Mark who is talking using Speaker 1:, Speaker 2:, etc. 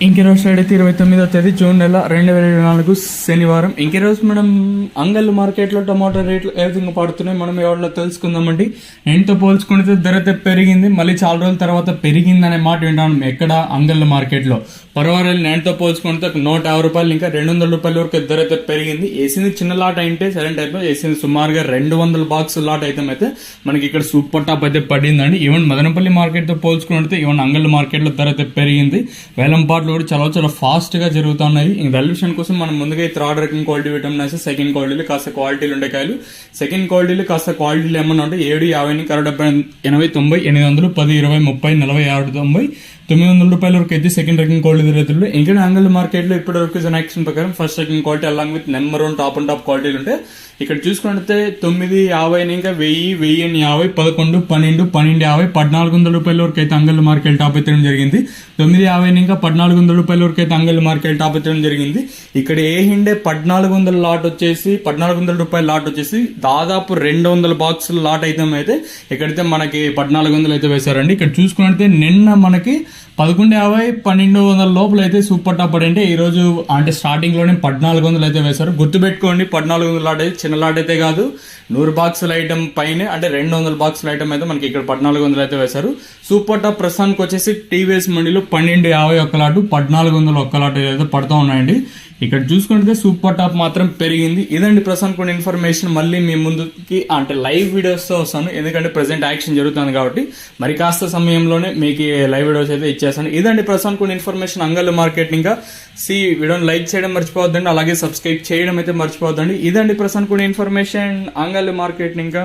Speaker 1: ఇంకెరోజు side అయితే 29వ తేదీ June నెల 2024 శనివారం. ఇంకెరోజు మనం అంగళ్ళు మార్కెట్లో టమాటో రేట్లు ఏ విధంగా పడుతున్నాయి మనం ఎవరిలో తెలుసుకుందామండి. ఎంతో పోల్చుకుంటే ధర అయితే పెరిగింది, మళ్ళీ చాలా రోజుల తర్వాత పెరిగింది అనే మాట వింటాను. ఎక్కడ అంగళ్ళు మార్కెట్లో పర్వాలేదు, నేనుతో పోల్చుకుంటే 150 రూపాయలు ఇంకా 200 రూపాయల వరకు ధర అయితే పెరిగింది. వేసింది చిన్న లాట్ అయితే సైలెంట్ అయిపోయి వేసింది సుమారుగా 200 బాక్స్ లాట్ అయితే మనకి ఇక్కడ సూపర్ టాప్ అయితే పడిందండి. ఈవెన్ మదనపల్లి మార్కెట్తో పోల్చుకుంటే ఈవెన్ అంగళ్ళు మార్కెట్లో ధర అయితే పెరిగింది. వేలంపాట్లు కూడా చాలా ఫాస్ట్ గా జరుగుతున్నాయి. ఈ వాల్యుయేషన్ కోసం మనం ముందుగా థర్డ్ రకం క్వాలిటీ విటమిన్ సెకండ్ క్వాలిటీలు కాస్త క్వాలిటీలు ఉండే కాయలు, సెకండ్ క్వాలిటీలు కాస్త క్వాలిటీలు ఏమన్నా ఉంటే 7, 50, 70, 80, 90, 800, 10, 20, 30, 40, 60, 90, 900 రూపాయల వరకు అయితే సెకండ్ రకం క్వాలిటీ రేట్లు. ఇంకా అంగల్ మార్కెట్ లో ఇప్పటి వరకు జనాక్షన్ ప్రకారం ఫస్ట్ రకం quality along with number 1 top and top క్వాలిటీలు ఉంటాయి. ఇక్కడ చూసుకుంటే 950 ఇంకా 1000, 1050, 11, 12, 1250, 1400 రూపాయల వరకు అయితే అంగల్ మార్కెట్ టాప్ ఎత్తడం జరిగింది. 950 ఇంకా 1400 రూపాయల వరకు అయితే అంగల్ మార్కెట్ టాప్ ఎత్తడం జరిగింది. ఇక్కడ ఏ హిండే 1400 లాట్ వచ్చేసి 1400 రూపాయల లాట్ వచ్చేసి దాదాపు 200 బాక్సుల లాట్ అయితే ఇక్కడైతే మనకి 1400 అయితే వేశారండి. ఇక్కడ చూసుకుంటే నిన్న మనకి 1150, 1200 లోపల అయితే సూపర్ టాప్ అంటే ఈ రోజు అంటే స్టార్టింగ్ లోనే 1400 అయితే వేశారు. గుర్తుపెట్టుకోండి, 1400 లాట్ అయితే చిన్న లాట్ అయితే కాదు. 100 బాక్సుల ఐటమ్ పైన అంటే 200 బాక్సుల ఐటమ్ అయితే మనకి ఇక్కడ 1400 అయితే వేశారు. సూపర్ టాప్ ప్రస్తుతానికి వచ్చేసి టీవీఎస్ మండీలో 1250 ఒక్క లాటు, 1400 ఒక్క లాటు అయితే పడుతూ ఉన్నాయండి. ఇక్కడ చూసుకుంటే సూపర్ టాప్ మాత్రం పెరిగింది. ఇదండి ప్రస్తుతానికి కొన్ని ఇన్ఫర్మేషన్. మళ్ళీ మీ ముందుకి అంటే లైవ్ వీడియోస్తో వస్తాను, ఎందుకంటే ప్రెసెంట్ యాక్షన్ జరుగుతుంది కాబట్టి మరి కాస్త సమయంలోనే మీకు లైవ్ వీడియోస్ అయితే ఇచ్చేస్తాను. ఇదండి ప్రస్తుతానికి కొన్ని ఇన్ఫర్మేషన్ అంగళ్ళు మార్కెట్. ఇంకా వీడియోని లైక్ చేయడం మర్చిపోవద్దండి, అలాగే సబ్స్క్రైబ్ చేయడం అయితే మర్చిపోవద్దండి. ఇదండి ప్రస్తుతానికి కొన్ని ఇన్ఫర్మేషన్ అంగళ్ళు మార్కెట్. ఇంకా